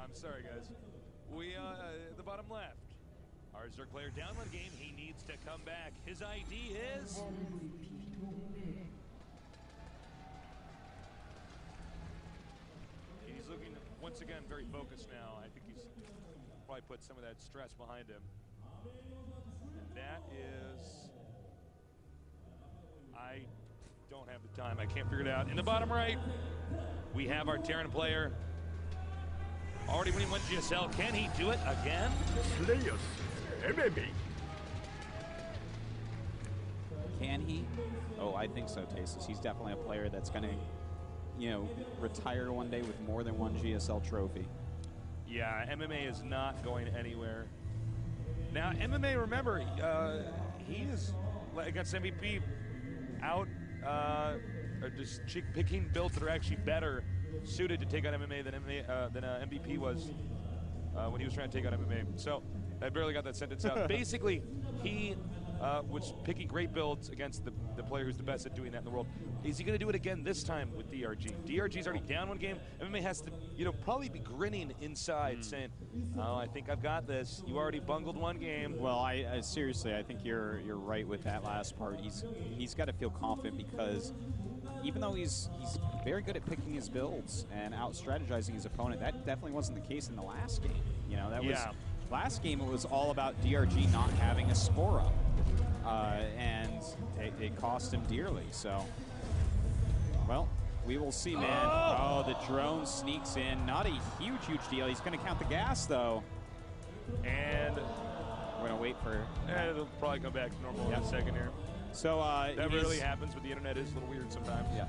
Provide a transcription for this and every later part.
I'm sorry, guys. We, the bottom left. Our Zerg player down one game. He needs to come back. His ID is... He's looking, once again, very focused now. I think he's probably put some of that stress behind him. And that is... I don't have the time. I can't figure it out. In the bottom right, we have our Terran player. Already winning one GSL. Can he do it again? Players, MMA. Can he? Oh, I think so, Tasis. He's definitely a player that's going to, you know, retire one day with more than one GSL trophy. Yeah, MMA is not going anywhere. Now, MMA, remember, he is, against MVP, out, or just picking builds that are actually better suited to take on MMA than MVP was when he was trying to take on MMA. So I barely got that sentence out. Basically, he was picking great builds against the player who's the best at doing that in the world. Is he going to do it again this time with DRG? DRG's already down one game. MMA has to, you know, probably be grinning inside, saying, "Oh, I think I've got this. You already bungled one game." Well, I seriously, I think you're right with that last part. He's got to feel confident because even though he's very good at picking his builds and out-strategizing his opponent, that definitely wasn't the case in the last game. You know, that was last game. It was all about DRG not having a Spora, and it cost him dearly. So, well, we will see, man. Oh, the drone sneaks in. Not a huge deal. He's going to count the gas, though. And we're going to wait for... it'll probably come back to normal in a second here. So that rarely happens, but the internet is a little weird sometimes. Yeah.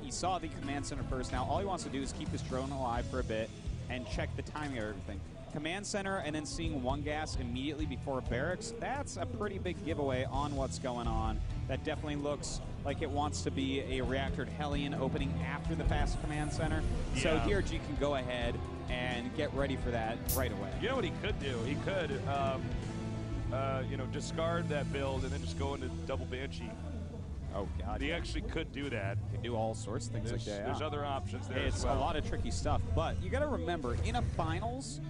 He saw the command center first. Now, all he wants to do is keep this drone alive for a bit and check the timing of everything. Command center and then seeing one gas immediately before barracks, that's a pretty big giveaway on what's going on. That definitely looks like it wants to be a reactored Hellion opening after the fast command center. Yeah. So DRG can go ahead and get ready for that right away. You know what he could do? He could, you know, discard that build and then just go into double Banshee. Oh, God. He actually could do that. He could do all sorts of things like that. There's other options there It's as well. a lot of tricky stuff, but you got to remember, in a finals,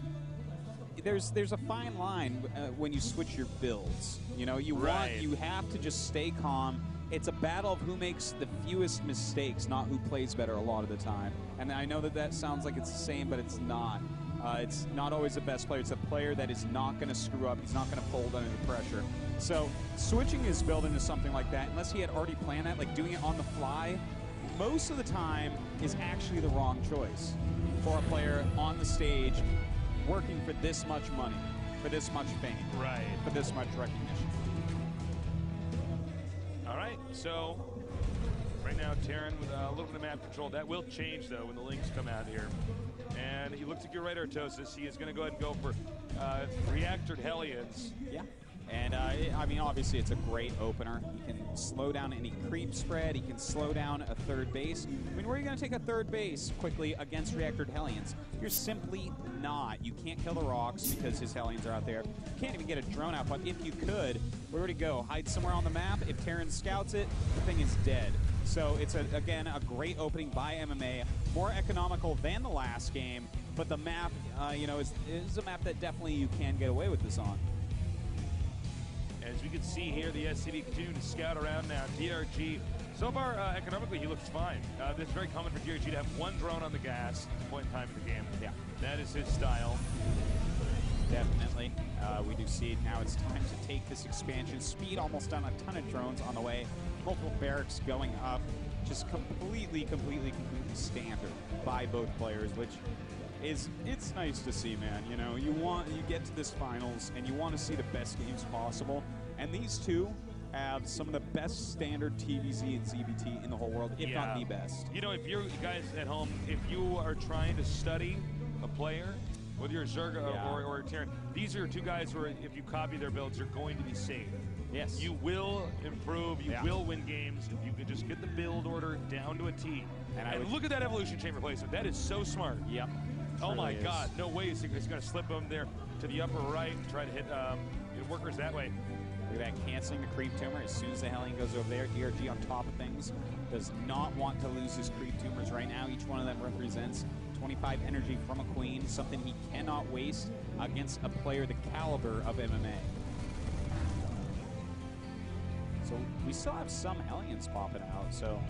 there's a fine line when you switch your builds. You know, you have to just stay calm. It's a battle of who makes the fewest mistakes, not who plays better a lot of the time. And I know that sounds like it's the same, but it's not. It's not always the best player. It's a player that is not going to screw up. He's not going to fold under the pressure. So switching his build into something like that, unless he had already planned that, like doing it on the fly, most of the time is actually the wrong choice for a player on the stage working for this much money, for this much fame, for this much recognition. All right, so right now Terran with a little bit of map control. That will change, though, when the links come out here. And he looks like you're right, Artosis. He is going to go ahead and go for reactored Hellions. Yeah. And, I mean, obviously it's a great opener. He can slow down any creep spread. He can slow down a third base. I mean, where are you going to take a third base quickly against reactored Hellions? You're simply not. You can't kill the rocks because his Hellions are out there. You can't even get a drone out, but if you could, where would it go? Hide somewhere on the map? If Terran scouts it, the thing is dead. So it's, again, a great opening by MMA. More economical than the last game, but the map, you know, is a map that definitely you can get away with this on. As we can see here, the SCV continue to scout around now. DRG, so far, economically, he looks fine. It's very common for DRG to have one drone on the gas at a point in time in the game. Yeah. That is his style. Definitely. We do see it now. It's time to take this expansion. Speed almost done, a ton of drones on the way. Multiple barracks going up. Just completely standard by both players, which it's nice to see, man. You know, you get to this finals and you want to see the best games possible, and these two have some of the best standard TVZ and ZBT in the whole world, if not the best. You know, if you're guys at home, if you are trying to study a player, whether you're a Zerg or a Terran, these are two guys where if you copy their builds, you're going to be safe. Yes. You will improve, you will win games if you can just get the build order down to a T. And look at that evolution chamber placement. That is so smart. Yep. Oh my God, no way he's going to slip him there to the upper right and try to hit workers that way. Look at that, canceling the creep tumor as soon as the Hellion goes over there. DRG on top of things. Does not want to lose his creep tumors right now. Each one of them represents 25 energy from a queen, something he cannot waste against a player the caliber of MMA. So we still have some Hellions popping out, so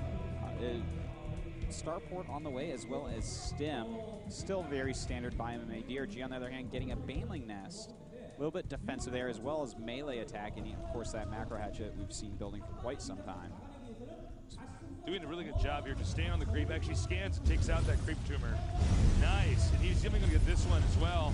Starport on the way, as well as Stim. Still very standard by MMA. DRG, on the other hand, getting a Baneling Nest. A little bit defensive there, as well as melee attack, and of course that macro hatchet we've seen building for quite some time. Doing a really good job here, just staying on the creep. Actually scans and takes out that creep tumor. Nice, and he's even gonna get this one as well.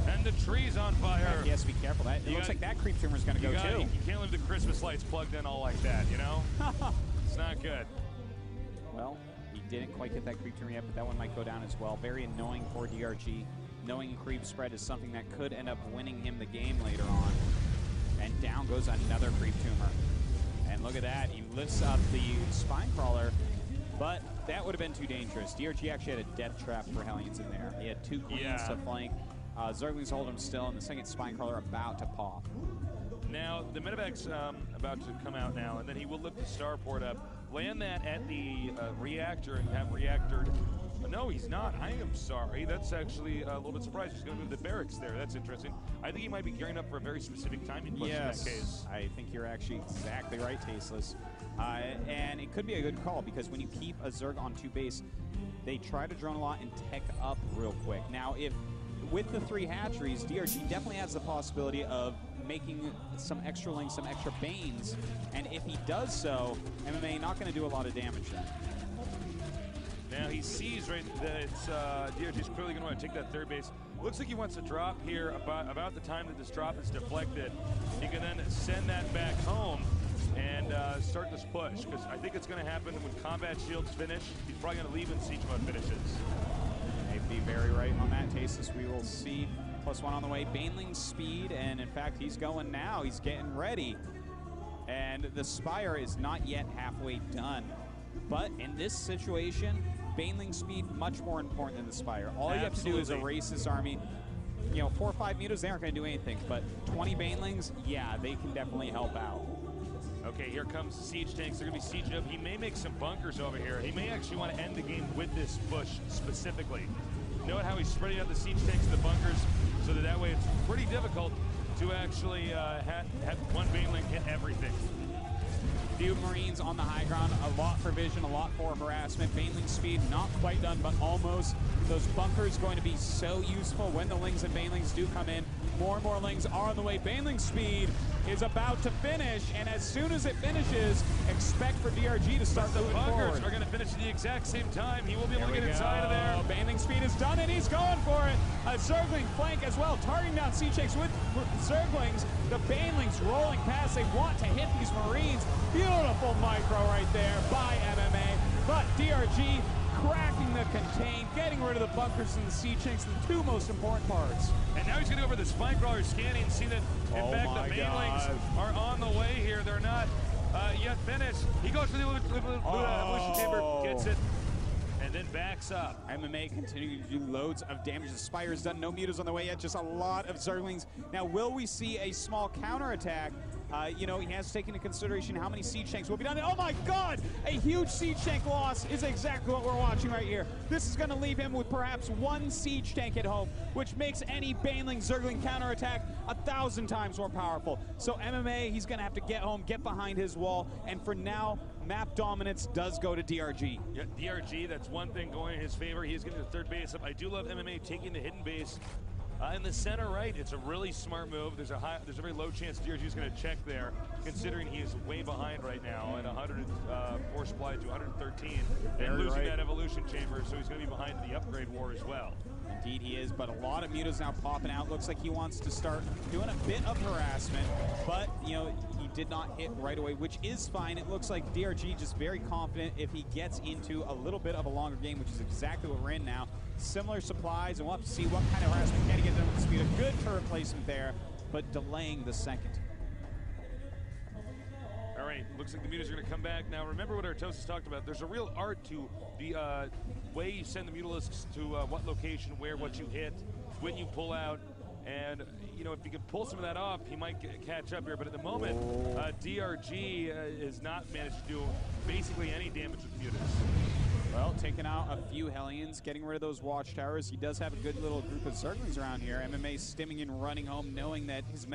And the tree's on fire. He has to be careful. It looks like that creep tumor is gonna go too. You can't leave the Christmas lights plugged in all like that, you know? It's not good. Well, he didn't quite get that creep tumor yet, but that one might go down as well. Very annoying for DRG. Knowing creep spread is something that could end up winning him the game later on. And down goes another creep tumor. And look at that, he lifts up the spine crawler, but that would have been too dangerous. DRG actually had a death trap for Hellions in there. He had two queens to flank. Zerglings hold him still, and the second spine crawler about to pop. Now, the medevac's about to come out now, and then he will lift the starport up, land that at the reactor, and have reactor. No, he's not. I am sorry. That's actually a little bit surprising. He's going to move the barracks there. That's interesting. I think he might be gearing up for a very specific timing push in that case. I think you're actually exactly right, Tasteless. And it could be a good call, because when you keep a Zerg on 2 base, they try to drone a lot and tech up real quick. Now, if with the 3 hatcheries, DRG definitely has the possibility of making some extra links, some extra Banes, and if he does so, MMA not going to do a lot of damage then. Now he sees right that it's DRG's clearly going to want to take that 3rd base. Looks like he wants to drop here about the time that this drop is deflected. He can then send that back home and start this push, because I think it's going to happen when combat shields finish. He's probably going to leave when siege mode finishes. They'd be very right on that, Tasteless. We will see +1 on the way. Baneling speed, and in fact, he's going now. He's getting ready. And the Spire is not yet halfway done. But in this situation, Baneling speed much more important than the Spire. All you have to do is erase this army. You know, 4 or 5 meters, they aren't going to do anything. But 20 Banelings, yeah, they can definitely help out. Okay, here comes the siege tanks. They're going to be sieged up. He may make some bunkers over here. He may actually want to end the game with this push specifically. Note how he's spreading out the siege tanks and the bunkers, so that way it's pretty difficult to actually have one Baneling hit everything. Few Marines on the high ground, a lot for vision, a lot for harassment. Baneling speed, not quite done, but almost. Those bunkers going to be so useful when the Lings and Banelings do come in. More and more Lings are on the way. Baneling speed is about to finish, and as soon as it finishes, expect for DRG to start moving forward. The bunkers are going to finish at the exact same time. He will be able to get inside of there. Baneling speed is done, and he's going for it. A Zergling flank as well, targeting down siege tanks with Zerglings. The Banelings rolling past. They want to hit these Marines. Beautiful micro right there by MMA, but DRG cracking the contain, getting rid of the bunkers and the siege tanks, the 2 most important parts. And now he's going to go over the spine crawler scanning and see that, in fact, the Banelings are on the way here. They're not yet finished. He goes for the evolution chamber, gets it, and then backs up. MMA continuing to do loads of damage. The Spire's done. No mutas on the way yet, just a lot of Zerglings. Now, will we see a small counterattack? You know, he has to take into consideration how many siege tanks will be done. Oh my God! A huge siege tank loss is exactly what we're watching right here. This is going to leave him with perhaps 1 siege tank at home, which makes any Baneling Zergling counterattack 1,000 times more powerful. So MMA, he's going to have to get home, get behind his wall, and for now, map dominance does go to DRG. Yeah, DRG, that's one thing going in his favor. He is getting the 3rd base up. I do love MMA taking the hidden base. In the center right, it's a really smart move. There's a very low chance DRG is going to check there, considering he is way behind right now at 104 supply to 113, and losing that evolution chamber, so he's going to be behind the upgrade war as well. Indeed he is, but a lot of mutas now popping out. Looks like he wants to start doing a bit of harassment, but, you know, he did not hit right away, which is fine. It looks like DRG just very confident if he gets into a little bit of a longer game, which is exactly what we're in now. Similar supplies, and we'll have to see what kind of harassment can he get done with the speed. A good turret placement there, but delaying the second. All right, looks like the mutas are going to come back. Now, remember what Artosis talked about. There's a real art to the way you send the mutalisks to what location, where, what you hit, when you pull out. And, you know, if you can pull some of that off, he might catch up here. But at the moment, DRG has not managed to do basically any damage with mutas. Well, taking out a few Hellions, getting rid of those watchtowers. He does have a good little group of circlings around here. MMA stimming and running home, knowing that his